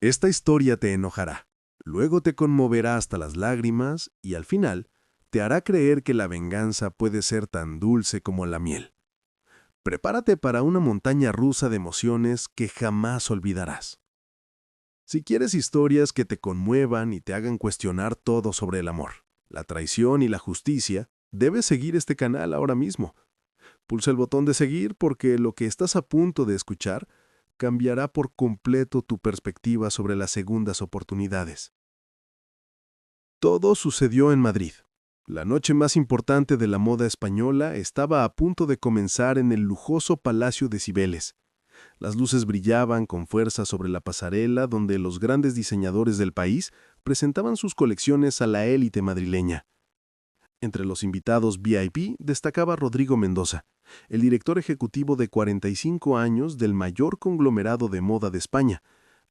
Esta historia te enojará, luego te conmoverá hasta las lágrimas y al final te hará creer que la venganza puede ser tan dulce como la miel. Prepárate para una montaña rusa de emociones que jamás olvidarás. Si quieres historias que te conmuevan y te hagan cuestionar todo sobre el amor, la traición y la justicia, debes seguir este canal ahora mismo. Pulsa el botón de seguir porque lo que estás a punto de escuchar cambiará por completo tu perspectiva sobre las segundas oportunidades. Todo sucedió en Madrid. La noche más importante de la moda española estaba a punto de comenzar en el lujoso Palacio de Cibeles. Las luces brillaban con fuerza sobre la pasarela donde los grandes diseñadores del país presentaban sus colecciones a la élite madrileña. Entre los invitados VIP destacaba Rodrigo Mendoza, el director ejecutivo de 45 años del mayor conglomerado de moda de España,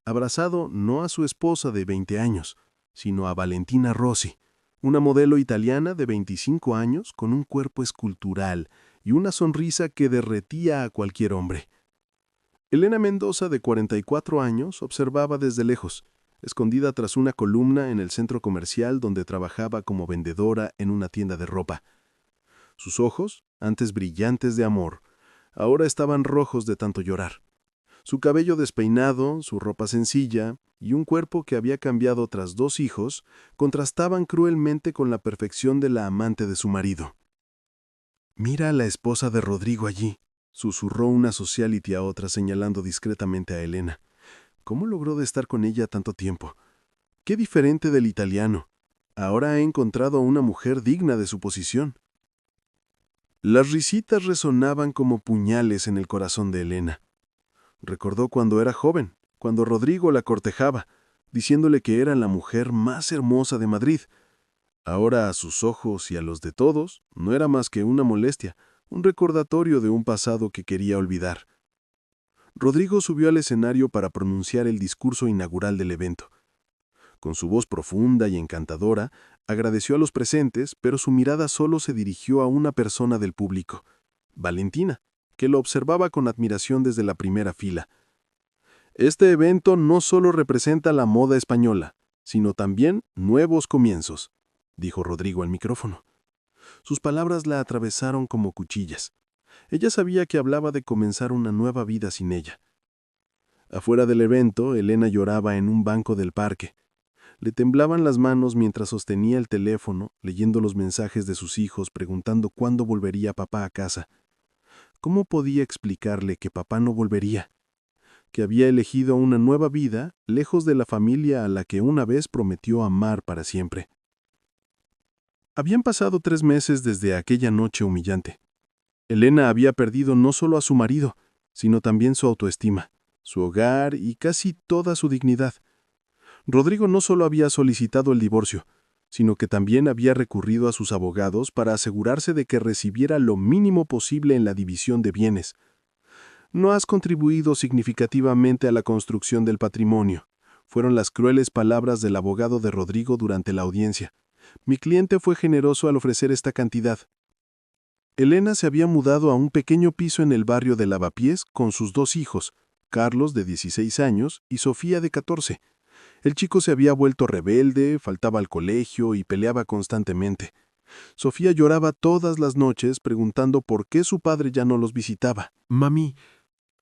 abrazado no a su esposa de 20 años, sino a Valentina Rossi, una modelo italiana de 25 años con un cuerpo escultural y una sonrisa que derretía a cualquier hombre. Elena Mendoza, de 44 años, observaba desde lejos, escondida tras una columna en el centro comercial donde trabajaba como vendedora en una tienda de ropa. Sus ojos, antes brillantes de amor, ahora estaban rojos de tanto llorar. Su cabello despeinado, su ropa sencilla y un cuerpo que había cambiado tras 2 hijos contrastaban cruelmente con la perfección de la amante de su marido. «Mira a la esposa de Rodrigo allí», susurró una socialite a otra señalando discretamente a Elena. ¿Cómo logró de estar con ella tanto tiempo? Qué diferente del italiano. Ahora ha encontrado a una mujer digna de su posición. Las risitas resonaban como puñales en el corazón de Elena. Recordó cuando era joven, cuando Rodrigo la cortejaba, diciéndole que era la mujer más hermosa de Madrid. Ahora a sus ojos y a los de todos no era más que una molestia, un recordatorio de un pasado que quería olvidar. Rodrigo subió al escenario para pronunciar el discurso inaugural del evento. Con su voz profunda y encantadora, agradeció a los presentes, pero su mirada solo se dirigió a una persona del público, Valentina, que lo observaba con admiración desde la primera fila. Este evento no solo representa la moda española, sino también nuevos comienzos, dijo Rodrigo al micrófono. Sus palabras la atravesaron como cuchillas. Ella sabía que hablaba de comenzar una nueva vida sin ella. Afuera del evento, Elena lloraba en un banco del parque. Le temblaban las manos mientras sostenía el teléfono, leyendo los mensajes de sus hijos, preguntando cuándo volvería papá a casa. ¿Cómo podía explicarle que papá no volvería? Que había elegido una nueva vida, lejos de la familia a la que una vez prometió amar para siempre. Habían pasado 3 meses desde aquella noche humillante. Elena había perdido no solo a su marido, sino también su autoestima, su hogar y casi toda su dignidad. Rodrigo no solo había solicitado el divorcio, sino que también había recurrido a sus abogados para asegurarse de que recibiera lo mínimo posible en la división de bienes. «No has contribuido significativamente a la construcción del patrimonio», fueron las crueles palabras del abogado de Rodrigo durante la audiencia. «Mi cliente fue generoso al ofrecer esta cantidad». Elena se había mudado a un pequeño piso en el barrio de Lavapiés con sus 2 hijos, Carlos, de 16 años, y Sofía, de 14. El chico se había vuelto rebelde, faltaba al colegio y peleaba constantemente. Sofía lloraba todas las noches preguntando por qué su padre ya no los visitaba. «Mami,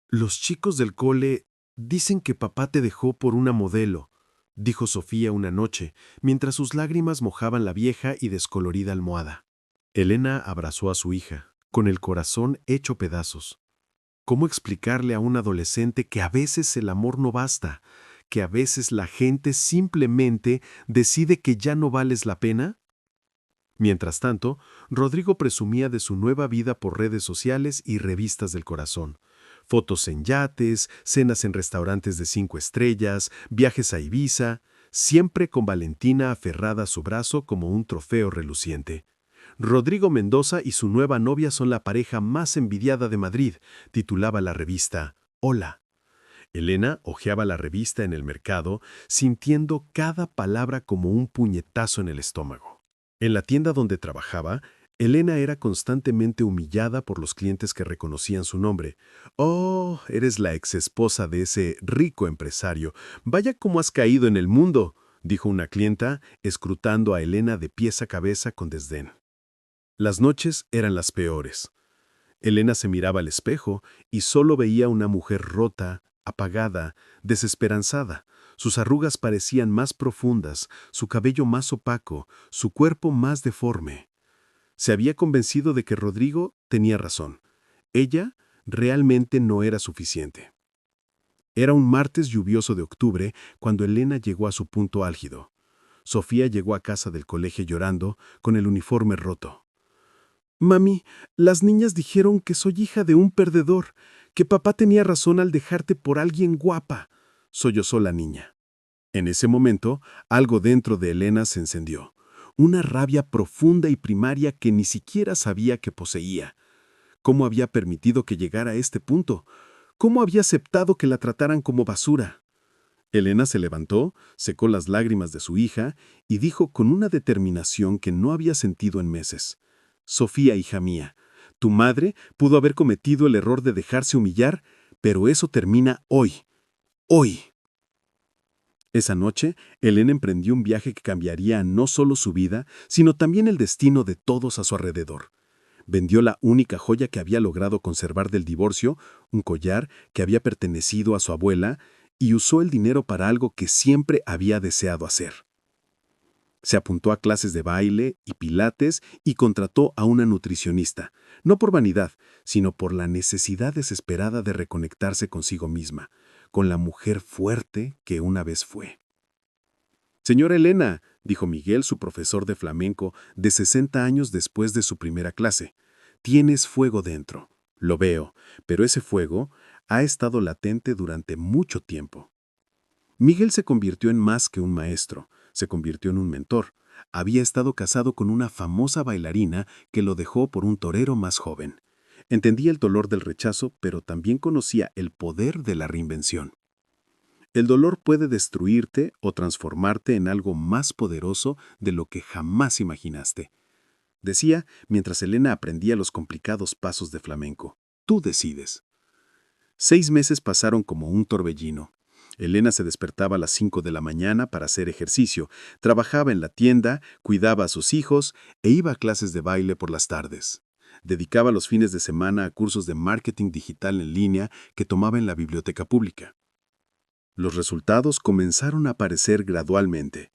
los chicos del cole dicen que papá te dejó por una modelo», dijo Sofía una noche, mientras sus lágrimas mojaban la vieja y descolorida almohada. Elena abrazó a su hija, con el corazón hecho pedazos. ¿Cómo explicarle a un adolescente que a veces el amor no basta, que a veces la gente simplemente decide que ya no vales la pena? Mientras tanto, Rodrigo presumía de su nueva vida por redes sociales y revistas del corazón. Fotos en yates, cenas en restaurantes de 5 estrellas, viajes a Ibiza, siempre con Valentina aferrada a su brazo como un trofeo reluciente. Rodrigo Mendoza y su nueva novia son la pareja más envidiada de Madrid, titulaba la revista Hola. Elena hojeaba la revista en el mercado, sintiendo cada palabra como un puñetazo en el estómago. En la tienda donde trabajaba, Elena era constantemente humillada por los clientes que reconocían su nombre. «Oh, eres la exesposa de ese rico empresario. Vaya cómo has caído en el mundo», dijo una clienta, escrutando a Elena de pies a cabeza con desdén. Las noches eran las peores. Elena se miraba al espejo y solo veía una mujer rota, apagada, desesperanzada. Sus arrugas parecían más profundas, su cabello más opaco, su cuerpo más deforme. Se había convencido de que Rodrigo tenía razón. Ella realmente no era suficiente. Era un martes lluvioso de octubre cuando Elena llegó a su punto álgido. Sofía llegó a casa del colegio llorando, con el uniforme roto. «Mami, las niñas dijeron que soy hija de un perdedor, que papá tenía razón al dejarte por alguien guapa», sollozó la niña. En ese momento, algo dentro de Elena se encendió. Una rabia profunda y primaria que ni siquiera sabía que poseía. ¿Cómo había permitido que llegara a este punto? ¿Cómo había aceptado que la trataran como basura? Elena se levantó, secó las lágrimas de su hija y dijo con una determinación que no había sentido en meses: «Sofía, hija mía, tu madre pudo haber cometido el error de dejarse humillar, pero eso termina hoy. Hoy». Esa noche, Elena emprendió un viaje que cambiaría no solo su vida, sino también el destino de todos a su alrededor. Vendió la única joya que había logrado conservar del divorcio, un collar que había pertenecido a su abuela, y usó el dinero para algo que siempre había deseado hacer. Se apuntó a clases de baile y pilates y contrató a una nutricionista, no por vanidad, sino por la necesidad desesperada de reconectarse consigo misma, con la mujer fuerte que una vez fue. «Señora Elena», dijo Miguel, su profesor de flamenco, de 60 años después de su primera clase, «tienes fuego dentro. Lo veo, pero ese fuego ha estado latente durante mucho tiempo». Miguel se convirtió en más que un maestro, se convirtió en un mentor. Había estado casado con una famosa bailarina que lo dejó por un torero más joven. Entendía el dolor del rechazo, pero también conocía el poder de la reinvención. El dolor puede destruirte o transformarte en algo más poderoso de lo que jamás imaginaste. Decía mientras Elena aprendía los complicados pasos de flamenco. Tú decides. 6 meses pasaron como un torbellino. Elena se despertaba a las 5 de la mañana para hacer ejercicio, trabajaba en la tienda, cuidaba a sus hijos e iba a clases de baile por las tardes. Dedicaba los fines de semana a cursos de marketing digital en línea que tomaba en la biblioteca pública. Los resultados comenzaron a aparecer gradualmente.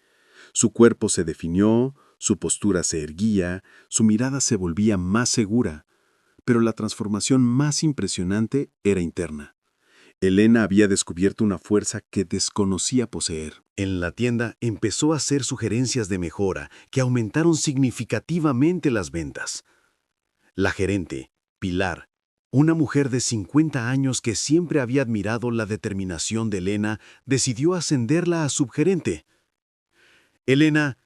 Su cuerpo se definió, su postura se erguía, su mirada se volvía más segura. Pero la transformación más impresionante era interna. Elena había descubierto una fuerza que desconocía poseer. En la tienda empezó a hacer sugerencias de mejora que aumentaron significativamente las ventas. La gerente, Pilar, una mujer de 50 años que siempre había admirado la determinación de Elena, decidió ascenderla a subgerente. «Elena,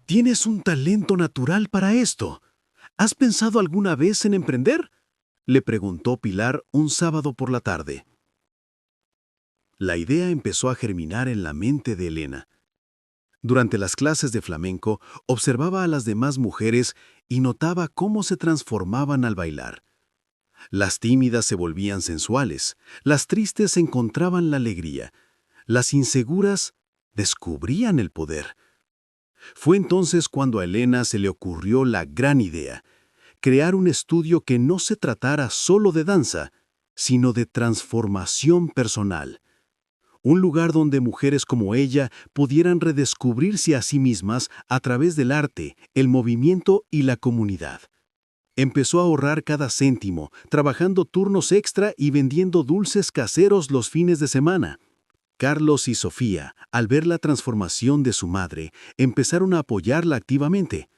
tienes un talento natural para esto. ¿Has pensado alguna vez en emprender?», le preguntó Pilar un sábado por la tarde. La idea empezó a germinar en la mente de Elena. Durante las clases de flamenco, observaba a las demás mujeres y notaba cómo se transformaban al bailar. Las tímidas se volvían sensuales, las tristes encontraban la alegría, las inseguras descubrían el poder. Fue entonces cuando a Elena se le ocurrió la gran idea: crear un estudio que no se tratara solo de danza, sino de transformación personal. Un lugar donde mujeres como ella pudieran redescubrirse a sí mismas a través del arte, el movimiento y la comunidad. Empezó a ahorrar cada céntimo, trabajando turnos extra y vendiendo dulces caseros los fines de semana. Carlos y Sofía, al ver la transformación de su madre, empezaron a apoyarla activamente.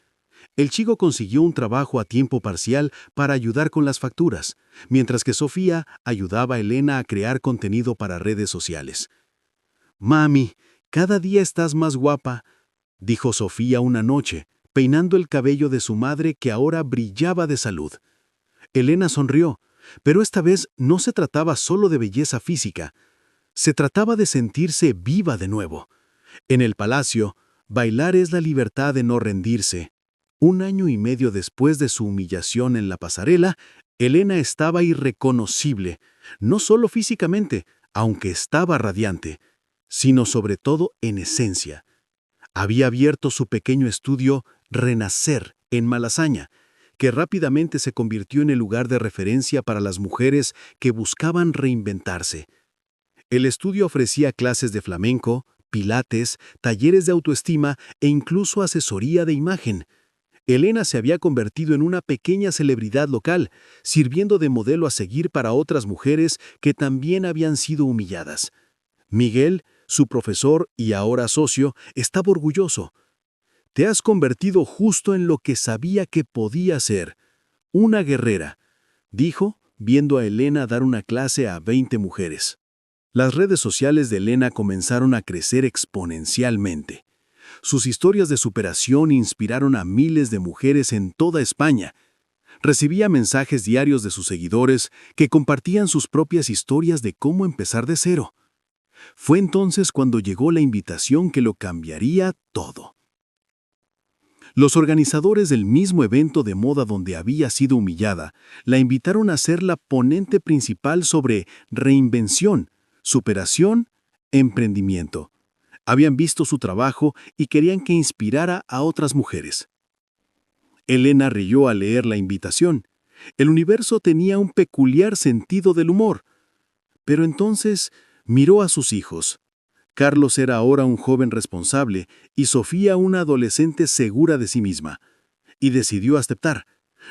El chico consiguió un trabajo a tiempo parcial para ayudar con las facturas, mientras que Sofía ayudaba a Elena a crear contenido para redes sociales. «Mami, cada día estás más guapa», dijo Sofía una noche, peinando el cabello de su madre que ahora brillaba de salud. Elena sonrió, pero esta vez no se trataba solo de belleza física. Se trataba de sentirse viva de nuevo. En el palacio, bailar es la libertad de no rendirse, Un año y medio después de su humillación en la pasarela, Elena estaba irreconocible, no solo físicamente, aunque estaba radiante, sino sobre todo en esencia. Había abierto su pequeño estudio Renacer en Malasaña, que rápidamente se convirtió en el lugar de referencia para las mujeres que buscaban reinventarse. El estudio ofrecía clases de flamenco, pilates, talleres de autoestima e incluso asesoría de imagen. Elena se había convertido en una pequeña celebridad local, sirviendo de modelo a seguir para otras mujeres que también habían sido humilladas. Miguel, su profesor y ahora socio, estaba orgulloso. Te has convertido justo en lo que sabía que podía ser, una guerrera, dijo, viendo a Elena dar una clase a 20 mujeres. Las redes sociales de Elena comenzaron a crecer exponencialmente. Sus historias de superación inspiraron a miles de mujeres en toda España. Recibía mensajes diarios de sus seguidores que compartían sus propias historias de cómo empezar de cero. Fue entonces cuando llegó la invitación que lo cambiaría todo. Los organizadores del mismo evento de moda donde había sido humillada la invitaron a ser la ponente principal sobre reinvención, superación, emprendimiento. Habían visto su trabajo y querían que inspirara a otras mujeres. Elena rió al leer la invitación. El universo tenía un peculiar sentido del humor. Pero entonces miró a sus hijos. Carlos era ahora un joven responsable y Sofía una adolescente segura de sí misma. Y decidió aceptar,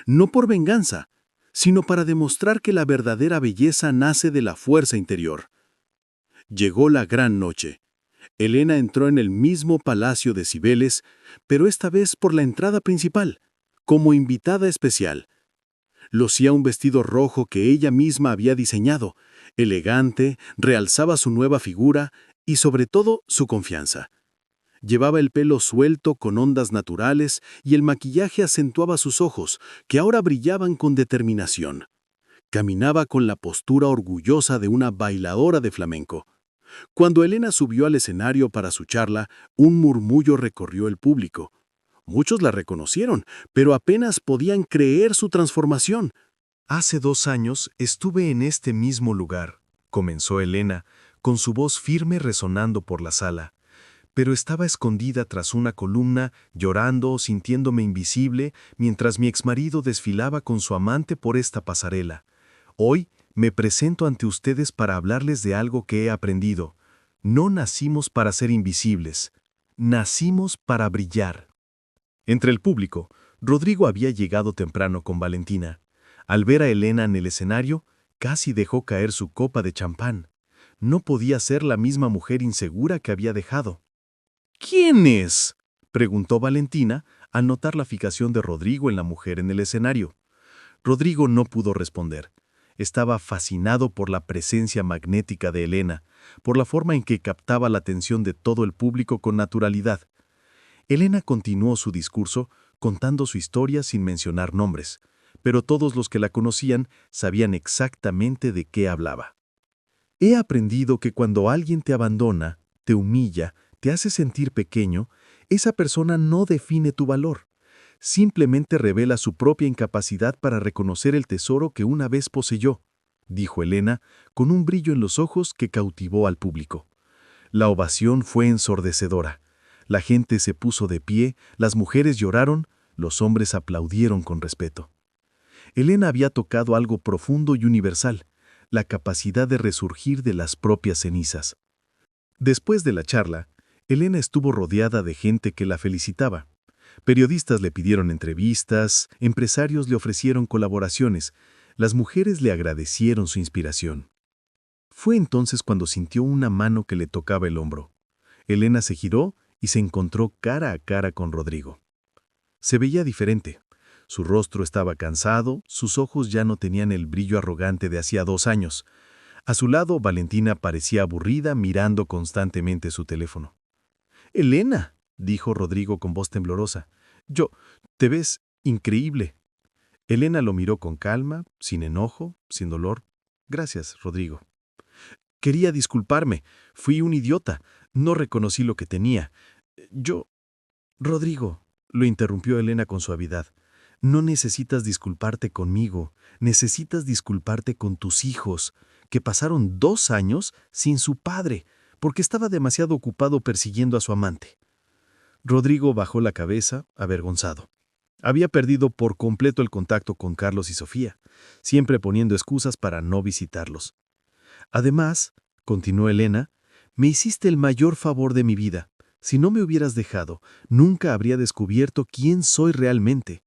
no por venganza, sino para demostrar que la verdadera belleza nace de la fuerza interior. Llegó la gran noche. Elena entró en el mismo palacio de Cibeles, pero esta vez por la entrada principal, como invitada especial. Lucía un vestido rojo que ella misma había diseñado, elegante, realzaba su nueva figura y sobre todo su confianza. Llevaba el pelo suelto con ondas naturales y el maquillaje acentuaba sus ojos, que ahora brillaban con determinación. Caminaba con la postura orgullosa de una bailadora de flamenco. Cuando Elena subió al escenario para su charla, un murmullo recorrió el público. Muchos la reconocieron, pero apenas podían creer su transformación. Hace 2 años estuve en este mismo lugar, comenzó Elena, con su voz firme resonando por la sala, pero estaba escondida tras una columna, llorando o sintiéndome invisible, mientras mi exmarido desfilaba con su amante por esta pasarela. Hoy me presento ante ustedes para hablarles de algo que he aprendido. No nacimos para ser invisibles, nacimos para brillar. Entre el público, Rodrigo había llegado temprano con Valentina. Al ver a Elena en el escenario, casi dejó caer su copa de champán. No podía ser la misma mujer insegura que había dejado. ¿Quién es?, preguntó Valentina al notar la fijación de Rodrigo en la mujer en el escenario. Rodrigo no pudo responder. Estaba fascinado por la presencia magnética de Elena, por la forma en que captaba la atención de todo el público con naturalidad. Elena continuó su discurso contando su historia sin mencionar nombres, pero todos los que la conocían sabían exactamente de qué hablaba. He aprendido que cuando alguien te abandona, te humilla, te hace sentir pequeño, esa persona no define tu valor. Simplemente revela su propia incapacidad para reconocer el tesoro que una vez poseyó, dijo Elena, con un brillo en los ojos que cautivó al público. La ovación fue ensordecedora. La gente se puso de pie, las mujeres lloraron, los hombres aplaudieron con respeto. Elena había tocado algo profundo y universal, la capacidad de resurgir de las propias cenizas. Después de la charla, Elena estuvo rodeada de gente que la felicitaba. Periodistas le pidieron entrevistas, empresarios le ofrecieron colaboraciones, las mujeres le agradecieron su inspiración. Fue entonces cuando sintió una mano que le tocaba el hombro. Elena se giró y se encontró cara a cara con Rodrigo. Se veía diferente. Su rostro estaba cansado, sus ojos ya no tenían el brillo arrogante de hacía 2 años. A su lado, Valentina parecía aburrida mirando constantemente su teléfono. «Elena», dijo Rodrigo con voz temblorosa, «te ves increíble». Elena lo miró con calma, sin enojo, sin dolor. «Gracias, Rodrigo. Quería disculparme. Fui un idiota. No reconocí lo que tenía. Rodrigo, lo interrumpió Elena con suavidad. No necesitas disculparte conmigo, necesitas disculparte con tus hijos, que pasaron 2 años sin su padre, porque estaba demasiado ocupado persiguiendo a su amante. Rodrigo bajó la cabeza, avergonzado. Había perdido por completo el contacto con Carlos y Sofía, siempre poniendo excusas para no visitarlos. Además, continuó Elena, me hiciste el mayor favor de mi vida. Si no me hubieras dejado, nunca habría descubierto quién soy realmente.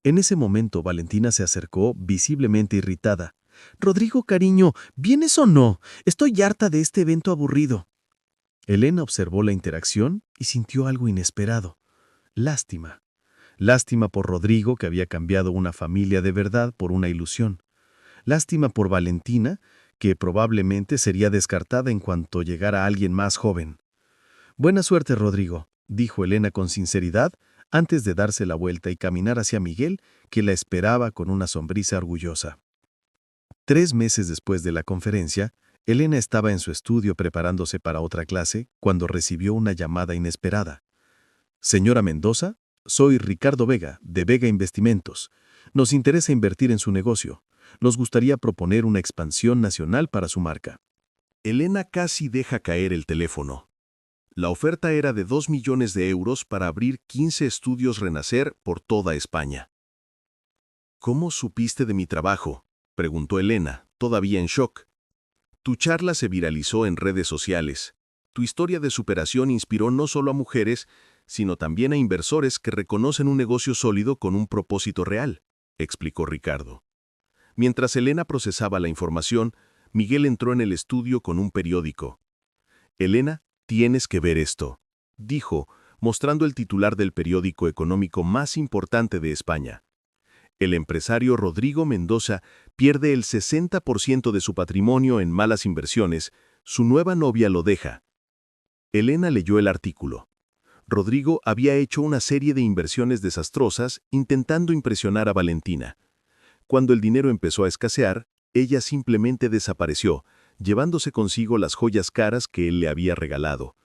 En ese momento, Valentina se acercó, visiblemente irritada. Rodrigo, cariño, ¿vienes o no? Estoy harta de este evento aburrido. Elena observó la interacción y sintió algo inesperado. Lástima. Lástima por Rodrigo, que había cambiado una familia de verdad por una ilusión. Lástima por Valentina, que probablemente sería descartada en cuanto llegara alguien más joven. Buena suerte, Rodrigo, dijo Elena con sinceridad, antes de darse la vuelta y caminar hacia Miguel, que la esperaba con una sonrisa orgullosa. 3 meses después de la conferencia, Elena estaba en su estudio preparándose para otra clase cuando recibió una llamada inesperada. Señora Mendoza, soy Ricardo Vega, de Vega Investimentos. Nos interesa invertir en su negocio. Nos gustaría proponer una expansión nacional para su marca. Elena casi deja caer el teléfono. La oferta era de 2 millones de euros para abrir 15 estudios Renacer por toda España. ¿Cómo supiste de mi trabajo?, preguntó Elena, todavía en shock. Tu charla se viralizó en redes sociales. Tu historia de superación inspiró no solo a mujeres, sino también a inversores que reconocen un negocio sólido con un propósito real, explicó Ricardo. Mientras Elena procesaba la información, Miguel entró en el estudio con un periódico. Elena, tienes que ver esto, dijo, mostrando el titular del periódico económico más importante de España. El empresario Rodrigo Mendoza pierde el 60% de su patrimonio en malas inversiones, su nueva novia lo deja. Elena leyó el artículo. Rodrigo había hecho una serie de inversiones desastrosas intentando impresionar a Valentina. Cuando el dinero empezó a escasear, ella simplemente desapareció, llevándose consigo las joyas caras que él le había regalado.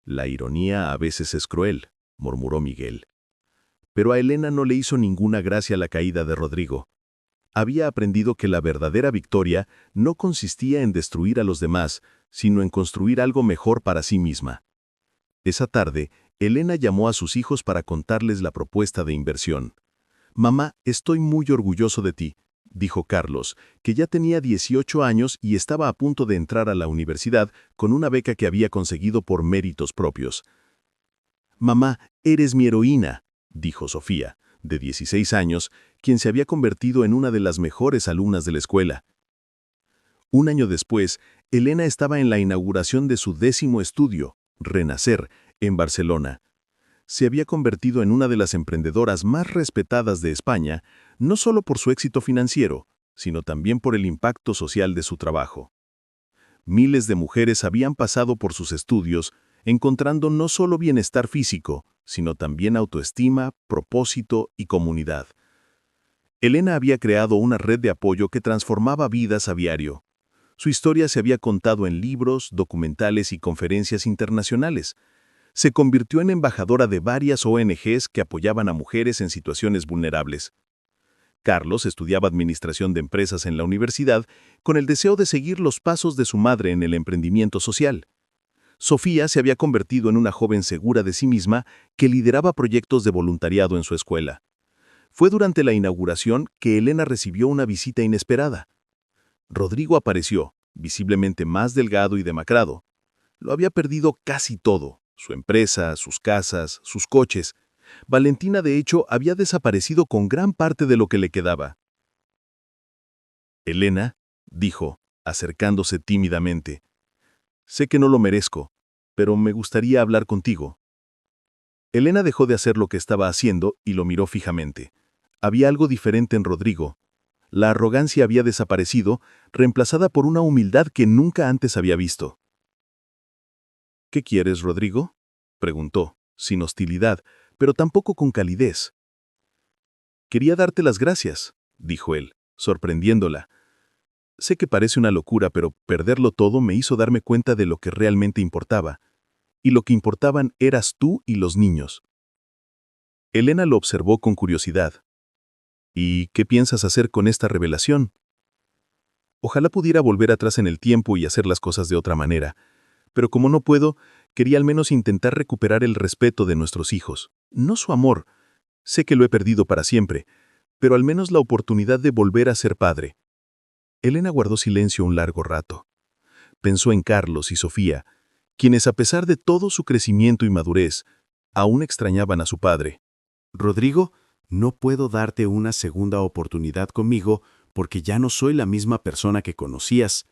La ironía a veces es cruel, murmuró Miguel. Pero a Elena no le hizo ninguna gracia la caída de Rodrigo. Había aprendido que la verdadera victoria no consistía en destruir a los demás, sino en construir algo mejor para sí misma. Esa tarde, Elena llamó a sus hijos para contarles la propuesta de inversión. «Mamá, estoy muy orgulloso de ti», dijo Carlos, que ya tenía 18 años y estaba a punto de entrar a la universidad con una beca que había conseguido por méritos propios. «Mamá, eres mi heroína», dijo Sofía, de 16 años, quien se había convertido en una de las mejores alumnas de la escuela. Un año después, Elena estaba en la inauguración de su 10º estudio, Renacer, en Barcelona. Se había convertido en una de las emprendedoras más respetadas de España, no solo por su éxito financiero, sino también por el impacto social de su trabajo. Miles de mujeres habían pasado por sus estudios, encontrando no solo bienestar físico, sino también autoestima, propósito y comunidad. Elena había creado una red de apoyo que transformaba vidas a diario. Su historia se había contado en libros, documentales y conferencias internacionales. Se convirtió en embajadora de varias ONGs que apoyaban a mujeres en situaciones vulnerables. Carlos estudiaba administración de empresas en la universidad con el deseo de seguir los pasos de su madre en el emprendimiento social. Sofía se había convertido en una joven segura de sí misma que lideraba proyectos de voluntariado en su escuela. Fue durante la inauguración que Elena recibió una visita inesperada. Rodrigo apareció, visiblemente más delgado y demacrado. Lo había perdido casi todo, su empresa, sus casas, sus coches. Valentina, de hecho, había desaparecido con gran parte de lo que le quedaba. «Elena», dijo, acercándose tímidamente, «sé que no lo merezco, pero me gustaría hablar contigo». Elena dejó de hacer lo que estaba haciendo y lo miró fijamente. Había algo diferente en Rodrigo. La arrogancia había desaparecido, reemplazada por una humildad que nunca antes había visto. «¿Qué quieres, Rodrigo?», preguntó, sin hostilidad, pero tampoco con calidez. «Quería darte las gracias», dijo él, sorprendiéndola. «Sé que parece una locura, pero perderlo todo me hizo darme cuenta de lo que realmente importaba. Y lo que importaban eras tú y los niños». Elena lo observó con curiosidad. ¿Y qué piensas hacer con esta revelación? Ojalá pudiera volver atrás en el tiempo y hacer las cosas de otra manera, pero como no puedo, quería al menos intentar recuperar el respeto de nuestros hijos, no su amor. Sé que lo he perdido para siempre, pero al menos la oportunidad de volver a ser padre. Elena guardó silencio un largo rato. Pensó en Carlos y Sofía, quienes a pesar de todo su crecimiento y madurez, aún extrañaban a su padre. Rodrigo, no puedo darte una segunda oportunidad conmigo porque ya no soy la misma persona que conocías.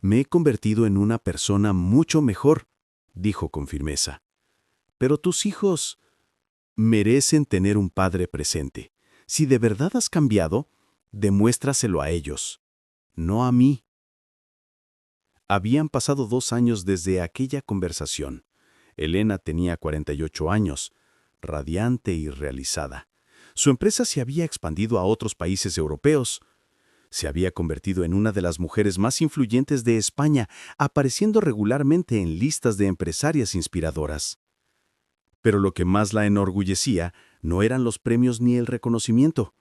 Me he convertido en una persona mucho mejor, dijo con firmeza. Pero tus hijos merecen tener un padre presente. Si de verdad has cambiado, demuéstraselo a ellos, no a mí. Habían pasado 2 años desde aquella conversación. Elena tenía 48 años, radiante y realizada. Su empresa se había expandido a otros países europeos. Se había convertido en una de las mujeres más influyentes de España, apareciendo regularmente en listas de empresarias inspiradoras. Pero lo que más la enorgullecía no eran los premios ni el reconocimiento.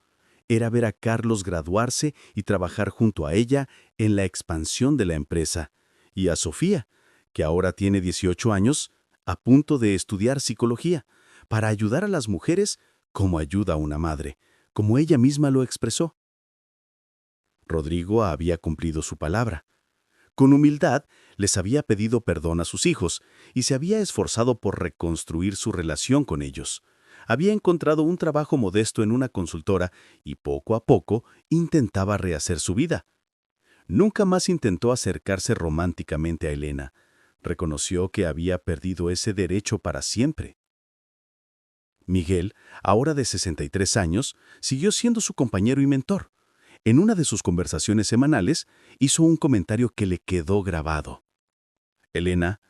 Era ver a Carlos graduarse y trabajar junto a ella en la expansión de la empresa, y a Sofía, que ahora tiene 18 años, a punto de estudiar psicología, para ayudar a las mujeres como ayuda a una madre, como ella misma lo expresó. Rodrigo había cumplido su palabra. Con humildad, les había pedido perdón a sus hijos y se había esforzado por reconstruir su relación con ellos. Había encontrado un trabajo modesto en una consultora y poco a poco intentaba rehacer su vida. Nunca más intentó acercarse románticamente a Elena. Reconoció que había perdido ese derecho para siempre. Miguel, ahora de 63 años, siguió siendo su compañero y mentor. En una de sus conversaciones semanales, hizo un comentario que le quedó grabado. Elena,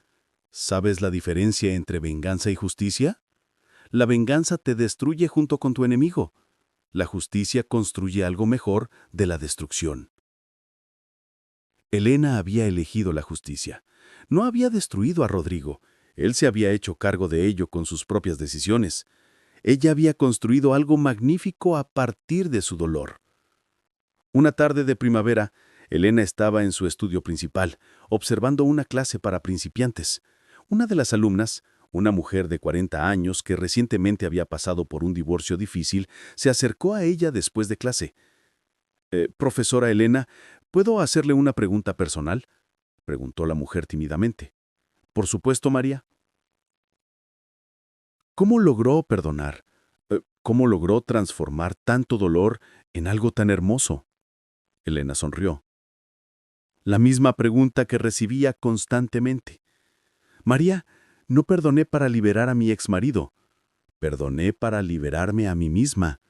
¿sabes la diferencia entre venganza y justicia? La venganza te destruye junto con tu enemigo. La justicia construye algo mejor de la destrucción. Elena había elegido la justicia. No había destruido a Rodrigo. Él se había hecho cargo de ello con sus propias decisiones. Ella había construido algo magnífico a partir de su dolor. Una tarde de primavera, Elena estaba en su estudio principal, observando una clase para principiantes. Una de las alumnas, una mujer de 40 años que recientemente había pasado por un divorcio difícil, se acercó a ella después de clase. «Profesora Elena, ¿puedo hacerle una pregunta personal?», preguntó la mujer tímidamente. «Por supuesto, María». ¿Cómo logró perdonar? ¿Cómo logró transformar tanto dolor en algo tan hermoso? Elena sonrió. La misma pregunta que recibía constantemente. María, no perdoné para liberar a mi exmarido. Perdoné para liberarme a mí misma.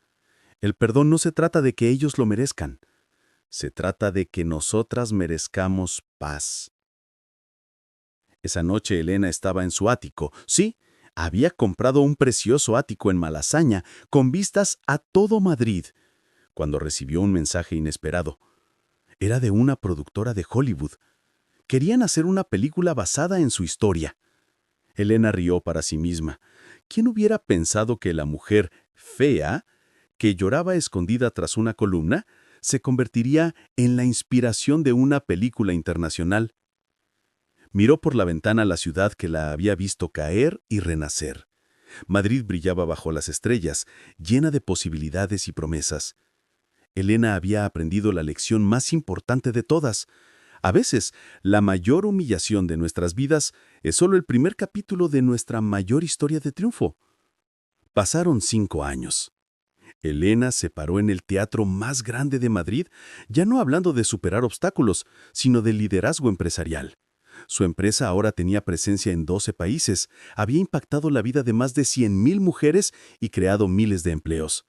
El perdón no se trata de que ellos lo merezcan. Se trata de que nosotras merezcamos paz. Esa noche Elena estaba en su ático. Sí, había comprado un precioso ático en Malasaña, con vistas a todo Madrid, cuando recibió un mensaje inesperado. Era de una productora de Hollywood. Querían hacer una película basada en su historia. Elena rió para sí misma. ¿Quién hubiera pensado que la mujer fea, que lloraba escondida tras una columna, se convertiría en la inspiración de una película internacional? Miró por la ventana la ciudad que la había visto caer y renacer. Madrid brillaba bajo las estrellas, llena de posibilidades y promesas. Elena había aprendido la lección más importante de todas. A veces, la mayor humillación de nuestras vidas es solo el primer capítulo de nuestra mayor historia de triunfo. Pasaron 5 años. Elena se paró en el teatro más grande de Madrid, ya no hablando de superar obstáculos, sino de liderazgo empresarial. Su empresa ahora tenía presencia en 12 países, había impactado la vida de más de 100,000 mujeres y creado miles de empleos.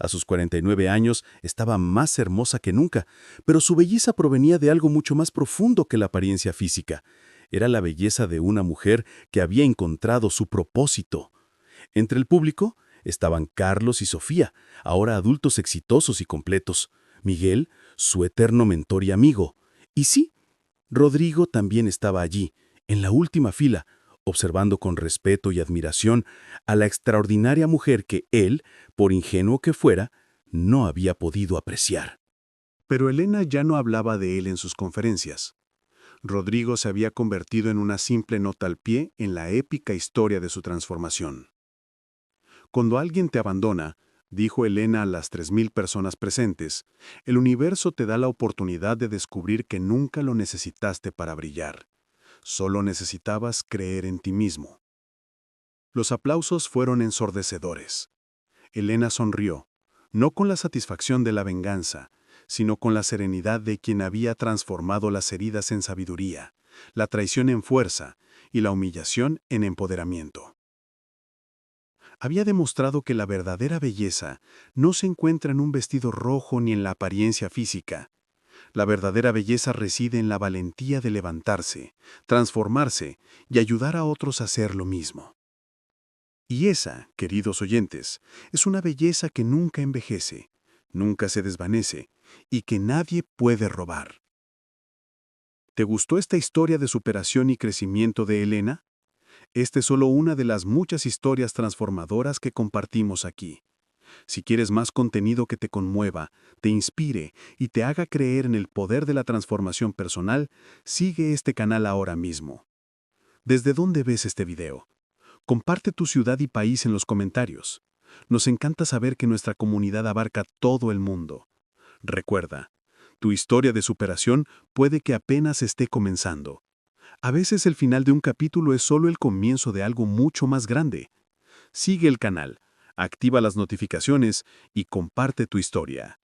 A sus 49 años estaba más hermosa que nunca, pero su belleza provenía de algo mucho más profundo que la apariencia física. Era la belleza de una mujer que había encontrado su propósito. Entre el público estaban Carlos y Sofía, ahora adultos exitosos y completos. Miguel, su eterno mentor y amigo. Y sí, Rodrigo también estaba allí, en la última fila, observando con respeto y admiración a la extraordinaria mujer que él, por ingenuo que fuera, no había podido apreciar. Pero Elena ya no hablaba de él en sus conferencias. Rodrigo se había convertido en una simple nota al pie en la épica historia de su transformación. Cuando alguien te abandona, dijo Elena a las 3000 personas presentes, el universo te da la oportunidad de descubrir que nunca lo necesitaste para brillar. Solo necesitabas creer en ti mismo. Los aplausos fueron ensordecedores. Elena sonrió, no con la satisfacción de la venganza, sino con la serenidad de quien había transformado las heridas en sabiduría, la traición en fuerza y la humillación en empoderamiento. Había demostrado que la verdadera belleza no se encuentra en un vestido rojo ni en la apariencia física. La verdadera belleza reside en la valentía de levantarse, transformarse y ayudar a otros a hacer lo mismo. Y esa, queridos oyentes, es una belleza que nunca envejece, nunca se desvanece y que nadie puede robar. ¿Te gustó esta historia de superación y crecimiento de Elena? Esta es solo una de las muchas historias transformadoras que compartimos aquí. Si quieres más contenido que te conmueva, te inspire y te haga creer en el poder de la transformación personal, sigue este canal ahora mismo. ¿Desde dónde ves este video? Comparte tu ciudad y país en los comentarios. Nos encanta saber que nuestra comunidad abarca todo el mundo. Recuerda, tu historia de superación puede que apenas esté comenzando. A veces el final de un capítulo es solo el comienzo de algo mucho más grande. Sigue el canal, activa las notificaciones y comparte tu historia.